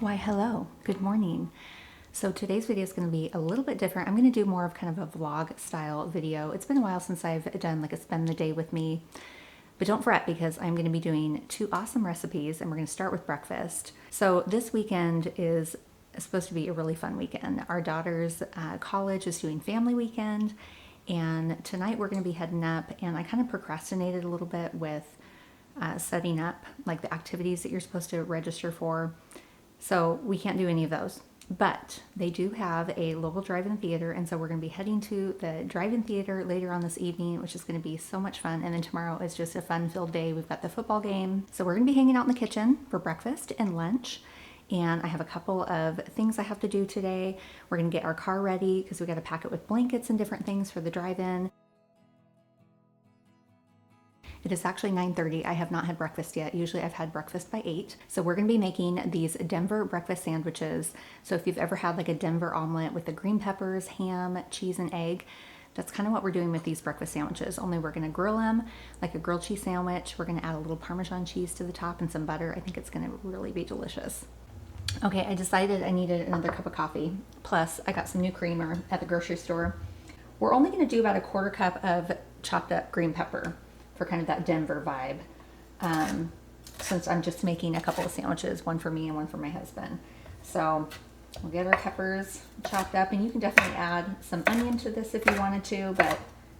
Why, hello, good morning. So today's video is going to be a little bit different. I'm going to do more of kind of a vlog style video. It's been a while since I've done like a spend the day with me, but don't fret because I'm going to be doing two awesome recipes and we're going to start with breakfast. So this weekend is supposed to be a really fun weekend. Our daughter's college is doing family weekend, and tonight we're going to be heading up, and I kind of procrastinated a little bit with setting up like the activities that you're supposed to register for. So we can't do any of those, but they do have a local drive-in theater. And so we're going to be heading to the drive-in theater later on this evening, which is going to be so much fun. And then tomorrow is just a fun-filled day. We've got the football game. So we're going to be hanging out in the kitchen for breakfast and lunch. And I have a couple of things I have to do today. We're going to get our car ready because we got to pack it with blankets and different things for the drive-in. It is actually 9:30. I have not had breakfast yet. Usually I've had breakfast by 8. So we're going to be making these Denver breakfast sandwiches. So if you've ever had like a Denver omelet with the green peppers, ham, cheese, and egg, that's kind of what we're doing with these breakfast sandwiches. Only we're going to grill them like a grilled cheese sandwich. We're going to add a little Parmesan cheese to the top and some butter. I think it's going to really be delicious. Okay, I decided I needed another cup of coffee. Plus, I got some new creamer at the grocery store. We're only going to do about a quarter cup of chopped up green pepper for kind of that Denver vibe, since I'm just making a couple of sandwiches, one for me and one for my husband. So we'll get our peppers chopped up, and you can definitely add some onion to this if you wanted to, but I'm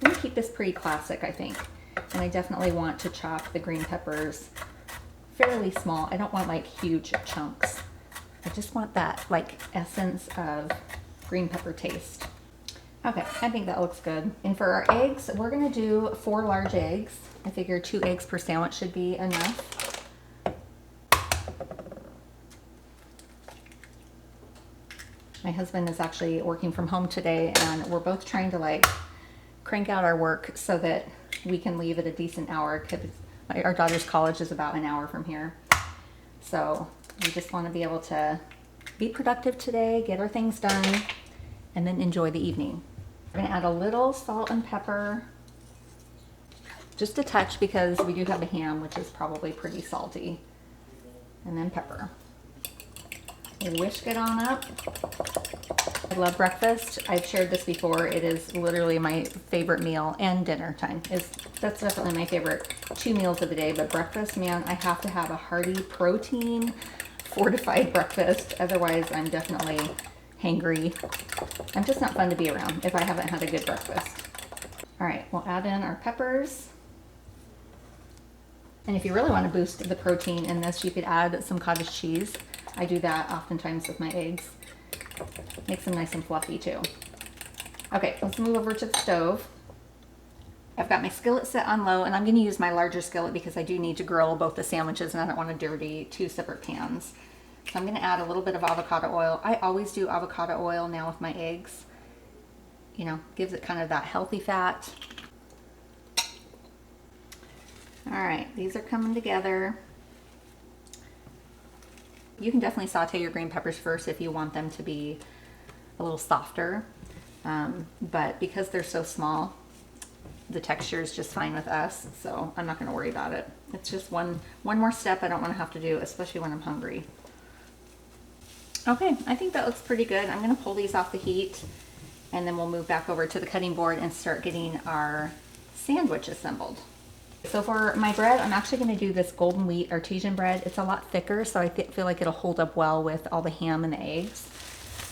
going to keep this pretty classic, I think. And I definitely want to chop the green peppers fairly small. I don't want like huge chunks. I just want that like essence of green pepper taste. Okay, I think that looks good. And for our eggs, we're gonna do 4 large eggs. I figure 2 eggs per sandwich should be enough. My husband is actually working from home today, and we're both trying to like crank out our work so that we can leave at a decent hour, because our daughter's college is about an hour from here. So we just want to be able to be productive today, get our things done, and then enjoy the evening. We're going to add a little salt and pepper, just a touch, because we do have a ham, which is probably pretty salty. And then pepper. Whisk it on up. I love breakfast. I've shared this before. It is literally my favorite meal, and dinner time. That's definitely my favorite 2 meals of the day. But breakfast, man, I have to have a hearty protein fortified breakfast. Otherwise, I'm definitely hangry. I'm just not fun to be around if I haven't had a good breakfast. All right, we'll add in our peppers. And if you really want to boost the protein in this, you could add some cottage cheese. I do that oftentimes with my eggs. Makes them nice and fluffy too. Okay, let's move over to the stove. I've got my skillet set on low, and I'm going to use my larger skillet because I do need to grill both the sandwiches and I don't want to dirty 2 separate pans. So I'm going to add a little bit of avocado oil. I always do avocado oil now with my eggs. You know, gives it kind of that healthy fat. All right, these are coming together. You can definitely saute your green peppers first if you want them to be a little softer. But because they're so small, the texture is just fine with us. So I'm not going to worry about it. It's just one more step I don't want to have to do, especially when I'm hungry. Okay, I think that looks pretty good. I'm going to pull these off the heat, and then we'll move back over to the cutting board and start getting our sandwich assembled. So for my bread, I'm actually going to do this golden wheat artesian bread. It's a lot thicker, so I feel like it'll hold up well with all the ham and the eggs.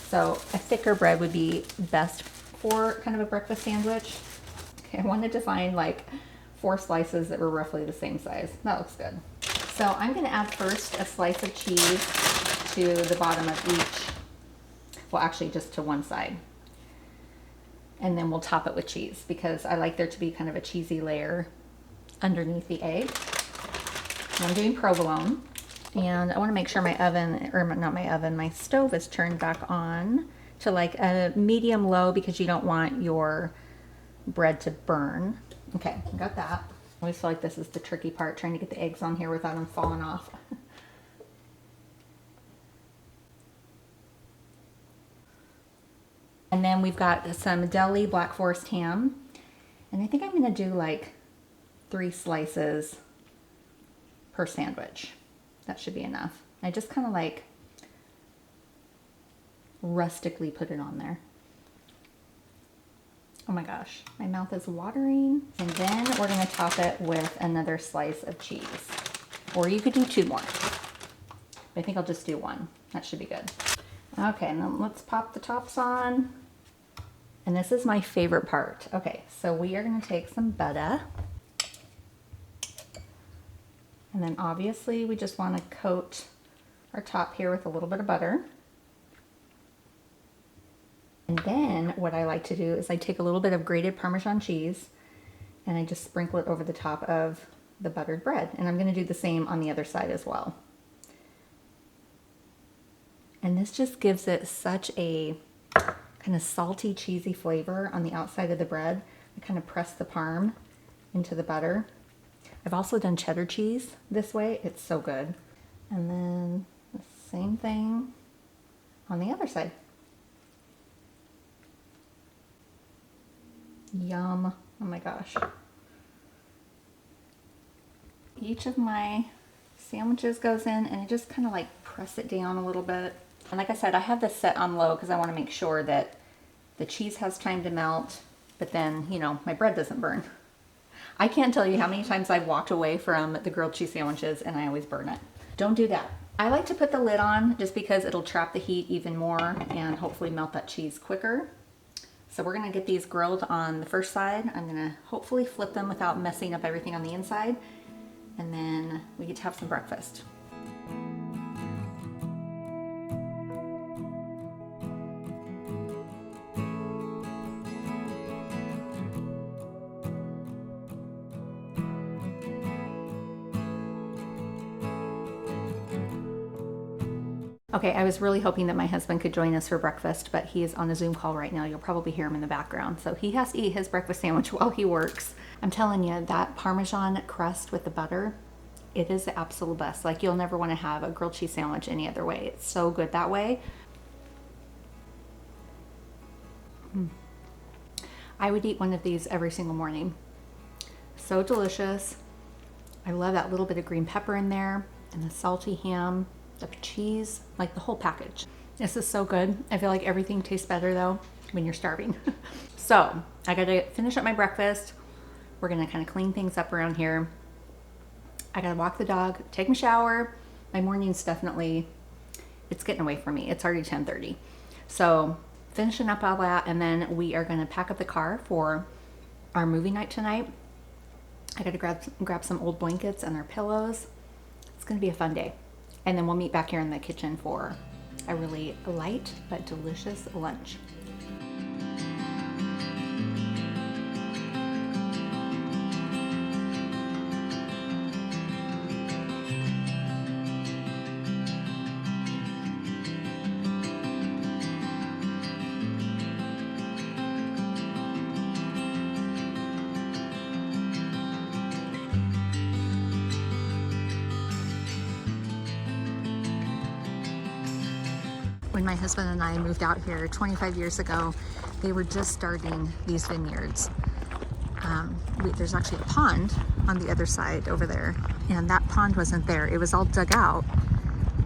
So a thicker bread would be best for kind of a breakfast sandwich. Okay, I wanted to find like 4 slices that were roughly the same size. That looks good. So I'm going to add first a slice of cheese to the bottom of each. Well, actually just to one side. And then we'll top it with cheese because I like there to be kind of a cheesy layer underneath the egg. And I'm doing provolone. And I want to make sure my oven, or not my oven, my stove is turned back on to like a medium low because you don't want your bread to burn. Okay, got that. I always feel like this is the tricky part, trying to get the eggs on here without them falling off. And then we've got some deli Black Forest ham. And I think I'm going to do like 3 slices per sandwich. That should be enough. I just kind of like rustically put it on there. Oh my gosh, my mouth is watering. And then we're gonna top it with another slice of cheese. Or you could do 2 more. I think I'll just do 1. That should be good. Okay, and then let's pop the tops on. And this is my favorite part. Okay, so we are gonna take some butter. And then obviously we just wanna coat our top here with a little bit of butter. And then what I like to do is I take a little bit of grated Parmesan cheese and I just sprinkle it over the top of the buttered bread. And I'm gonna do the same on the other side as well. And this just gives it such a kind of salty, cheesy flavor on the outside of the bread. I kind of press the parm into the butter. I've also done cheddar cheese this way. It's so good. And then the same thing on the other side. Yum. Oh my gosh. Each of my sandwiches goes in and I just kind of like press it down a little bit. And like I said, I have this set on low because I want to make sure that the cheese has time to melt, but then, you know, my bread doesn't burn. I can't tell you how many times I've walked away from the grilled cheese sandwiches and I always burn it. Don't do that. I like to put the lid on just because it'll trap the heat even more and hopefully melt that cheese quicker. So we're gonna get these grilled on the first side. I'm gonna hopefully flip them without messing up everything on the inside. And then we get to have some breakfast. Okay, I was really hoping that my husband could join us for breakfast, but he is on a Zoom call right now. You'll probably hear him in the background. So he has to eat his breakfast sandwich while he works. I'm telling you, that Parmesan crust with the butter, it is the absolute best. Like, you'll never want to have a grilled cheese sandwich any other way. It's so good that way. I would eat one of these every single morning. So delicious. I love that little bit of green pepper in there and the salty ham. The cheese, like the whole package. This is so good. I feel like everything tastes better though when you're starving. So I gotta finish up my breakfast. We're gonna kind of clean things up around here. I gotta walk the dog, take my shower. My morning's definitely, it's getting away from me. It's already 10:30. So finishing up all that, and then we are gonna pack up the car for our movie night tonight. I gotta grab some old blankets and our pillows. It's gonna be a fun day. And then we'll meet back here in the kitchen for a really light but delicious lunch. When my husband and I moved out here 25 years ago, they were just starting these vineyards. There's actually a pond on the other side over there, and that pond wasn't there. It was all dug out.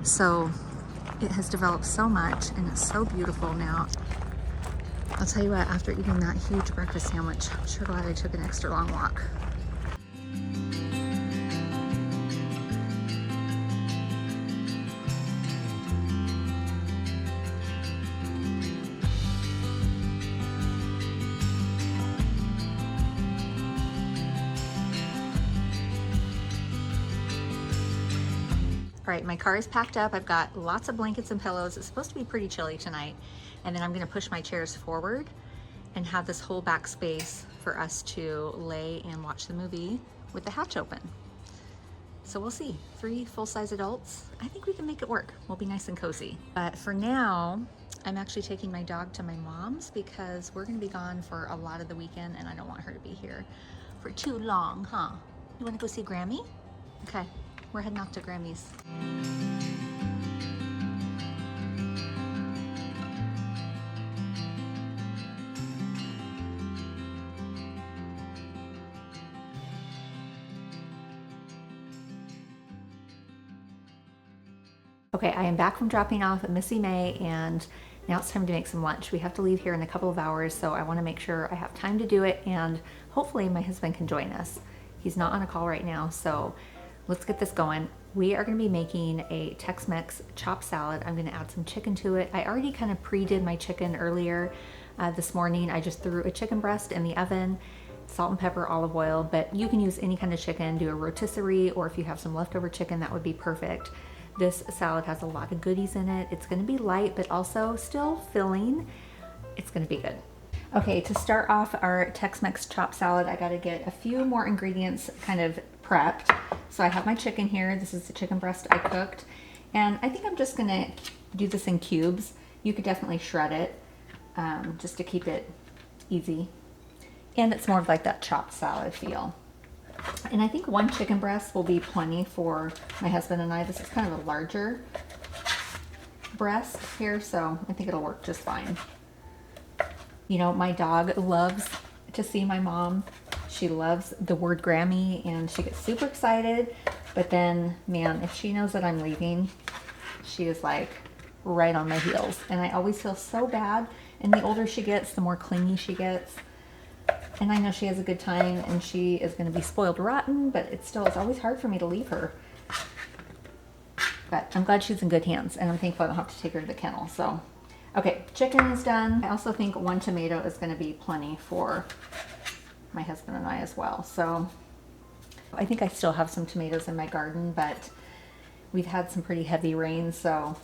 So it has developed so much, and it's so beautiful now. I'll tell you what, after eating that huge breakfast sandwich, I'm sure glad I took an extra long walk. All right, my car is packed up. I've got lots of blankets and pillows. It's supposed to be pretty chilly tonight. And then I'm gonna push my chairs forward and have this whole back space for us to lay and watch the movie with the hatch open. So we'll see. 3 full-size adults. I think we can make it work. We'll be nice and cozy. But for now, I'm actually taking my dog to my mom's because we're gonna be gone for a lot of the weekend and I don't want her to be here for too long, huh? You wanna go see Grammy? Okay. We're heading off to Grammy's. Okay, I am back from dropping off Missy May, and Now it's time to make some lunch. We have to leave here in a couple of hours, so I want to make sure I have time to do it, and hopefully my husband can join us. He's not on a call right now, so let's get this going. We are going to be making a Tex-Mex chopped salad. I'm going to add some chicken to it. I already kind of pre-did my chicken earlier this morning. I just threw a chicken breast in the oven, salt and pepper, olive oil, but you can use any kind of chicken. Do a rotisserie, or if you have some leftover chicken, that would be perfect. This salad has a lot of goodies in it. It's going to be light, but also still filling. It's going to be good. Okay, to start off our Tex-Mex chopped salad, I got to get a few more ingredients kind of prepped. So I have my chicken here. This is the chicken breast I cooked. And I think I'm just going to do this in cubes. You could definitely shred it just to keep it easy. And it's more of like that chopped salad feel. And I think one chicken breast will be plenty for my husband and I. This is kind of a larger breast here, so I think it'll work just fine. You know, my dog loves to see my mom. She loves the word Grammy, and she gets super excited. But then, man, if she knows that I'm leaving, she is like right on my heels. And I always feel so bad. And the older she gets, the more clingy she gets. And I know she has a good time, and she is going to be spoiled rotten, but it's always hard for me to leave her. But I'm glad she's in good hands, and I'm thankful I don't have to take her to the kennel. So, okay, chicken is done. I also think one tomato is going to be plenty for my husband and I as well. So I think I still have some tomatoes in my garden, but we've had some pretty heavy rain, so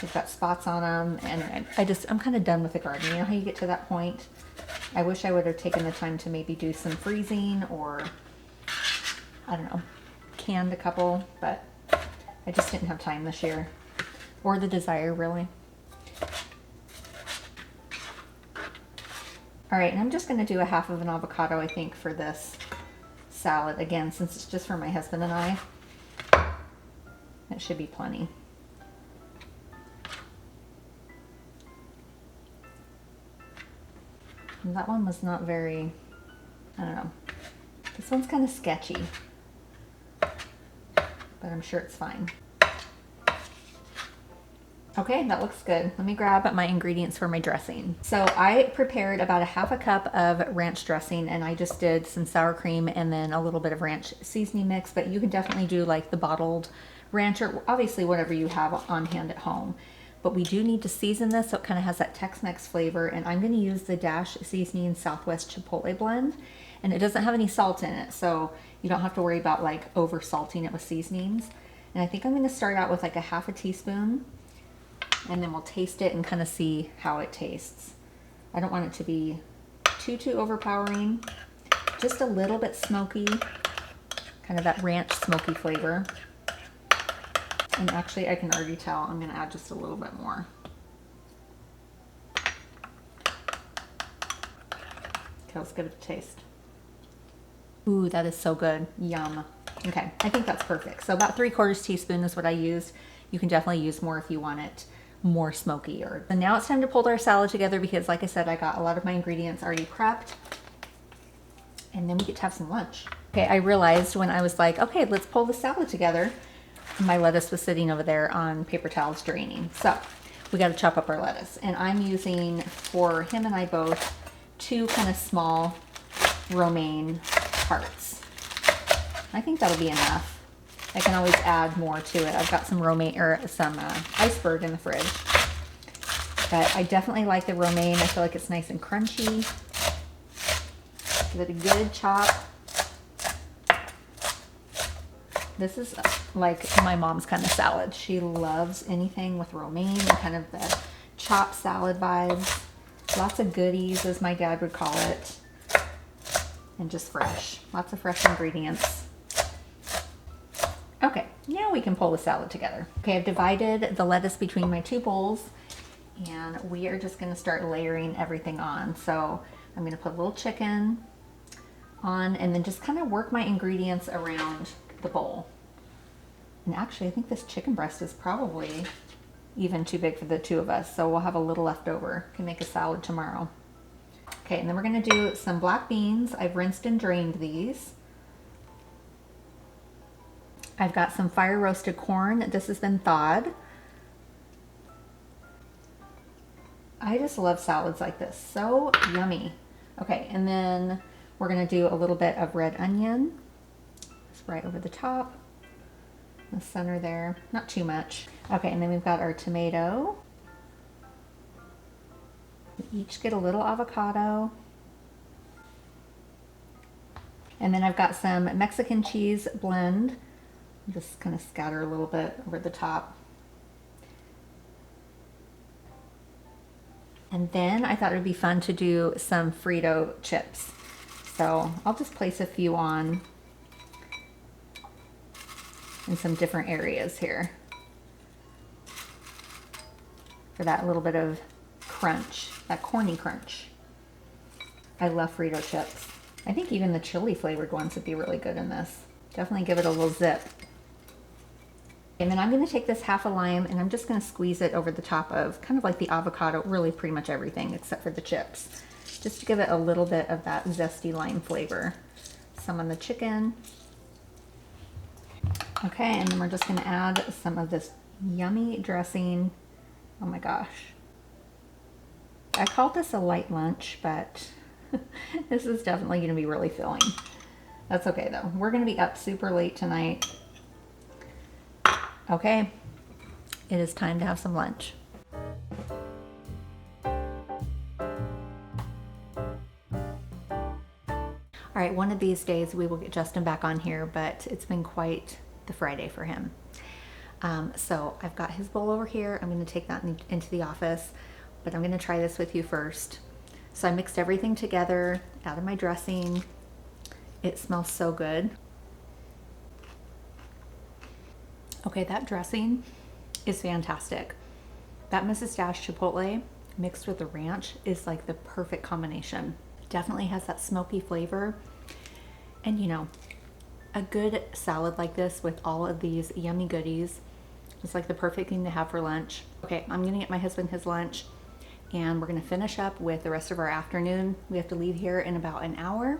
we've got spots on them, and I'm kind of done with the garden. You know how you get to that point? I wish I would have taken the time to maybe do some freezing, or I don't know, canned a couple, but I just didn't have time this year, or the desire really. All right, and I'm just going to do a half of an avocado, I think, for this salad. Again, since it's just for my husband and I, it should be plenty. And that one was not very, I don't know. This one's kind of sketchy, but I'm sure it's fine. Okay, that looks good. Let me grab my ingredients for my dressing. So I prepared about a half a cup of ranch dressing, and I just did some sour cream and then a little bit of ranch seasoning mix, but you can definitely do like the bottled ranch, or obviously whatever you have on hand at home. But we do need to season this so it kind of has that Tex-Mex flavor, and I'm going to use the Dash Seasoning Southwest Chipotle blend, and it doesn't have any salt in it, so you don't have to worry about like over salting it with seasonings. And I think I'm going to start out with like a half a teaspoon, and then we'll taste it and kind of see how it tastes. I don't want it to be too overpowering, just a little bit smoky, kind of that ranch smoky flavor. And actually, I can already tell I'm going to add just a little bit more. Okay, let's give it a taste. Ooh, that is so good. Yum. Okay, I think that's perfect. So about 3/4 teaspoon is what I used. You can definitely use more if you want it more smoky. And now it's time to pull our salad together, because like I said, I got a lot of my ingredients already prepped. And then we get to have some lunch. Okay, I realized when I was like, okay, let's pull the salad together, my lettuce was sitting over there on paper towels draining. So we got to chop up our lettuce. And I'm using, for him and I both, 2 kind of small romaine hearts. I think that'll be enough. I can always add more to it. I've got some romaine, or some iceberg in the fridge. But I definitely like the romaine. I feel like it's nice and crunchy. Give it a good chop. This is like my mom's kind of salad. She loves anything with romaine and kind of the chopped salad vibes. Lots of goodies, as my dad would call it. And just fresh. Lots of fresh ingredients. Okay, now we can pull the salad together. Okay, I've divided the lettuce between my 2 bowls, and we are just going to start layering everything on. So I'm going to put a little chicken on, and then just kind of work my ingredients around the bowl. And actually, I think this chicken breast is probably even too big for the 2 of us, so we'll have a little left over. Can make a salad tomorrow. Okay, and then we're going to do some black beans. I've rinsed and drained these. I've got some fire roasted corn. This has been thawed. I just love salads like this. So yummy. Okay, and then we're gonna do a little bit of red onion. Just right over the top, the center there, not too much. Okay, and then we've got our tomato. We each get a little avocado. And then I've got some Mexican cheese blend. Just kind of scatter a little bit over the top. And then I thought it would be fun to do some Frito chips. So I'll just place a few on in some different areas here for that little bit of crunch, that corny crunch. I love Frito chips. I think even the chili flavored ones would be really good in this. Definitely give it a little zip. And then I'm going to take this half a lime and I'm just going to squeeze it over the top of kind of like the avocado, really pretty much everything except for the chips, just to give it a little bit of that zesty lime flavor. Some on the chicken. Okay, and then we're just going to add some of this yummy dressing. Oh my gosh. I called this a light lunch, but this is definitely going to be really filling. That's okay though. We're going to be up super late tonight. Okay, it is time to have some lunch. All right, one of these days we will get Justin back on here, but it's been quite the Friday for him. So I've got his bowl over here. I'm going to take that into the office, but I'm going to try this with you first. So I mixed everything together, added my dressing. It smells so good. Okay, that dressing is fantastic. That Mrs. Dash Chipotle mixed with the ranch is like the perfect combination. Definitely has that smoky flavor. And you know, a good salad like this with all of these yummy goodies is like the perfect thing to have for lunch. Okay, I'm gonna get my husband his lunch and we're gonna finish up with the rest of our afternoon. We have to leave here in about an hour.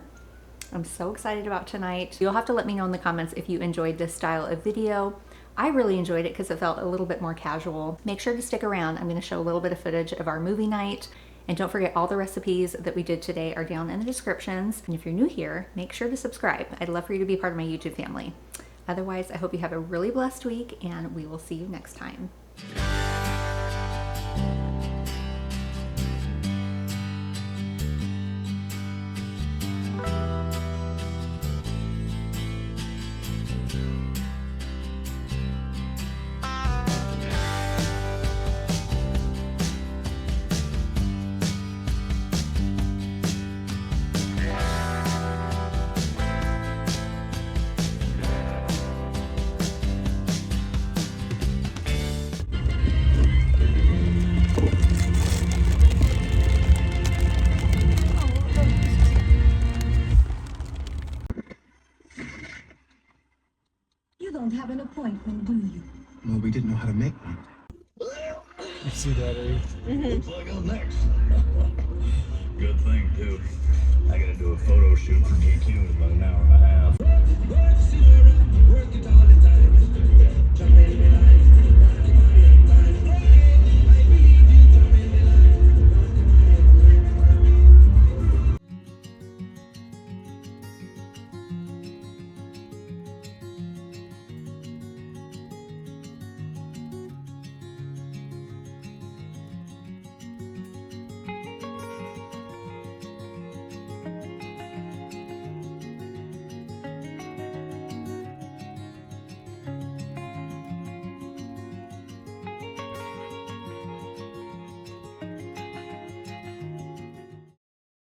I'm so excited about tonight. You'll have to let me know in the comments if you enjoyed this style of video. I really enjoyed it because it felt a little bit more casual. Make sure to stick around. I'm going to show a little bit of footage of our movie night. And don't forget, all the recipes that we did today are down in the descriptions. And if you're new here, make sure to subscribe. I'd love for you to be part of my YouTube family. Otherwise, I hope you have a really blessed week and we will see you next time. You don't have an appointment, do you? Well, we didn't know how to make one. You see that, eh? Looks like I'm next. Good thing, too. I gotta do a photo shoot for GQ in about an hour and a half.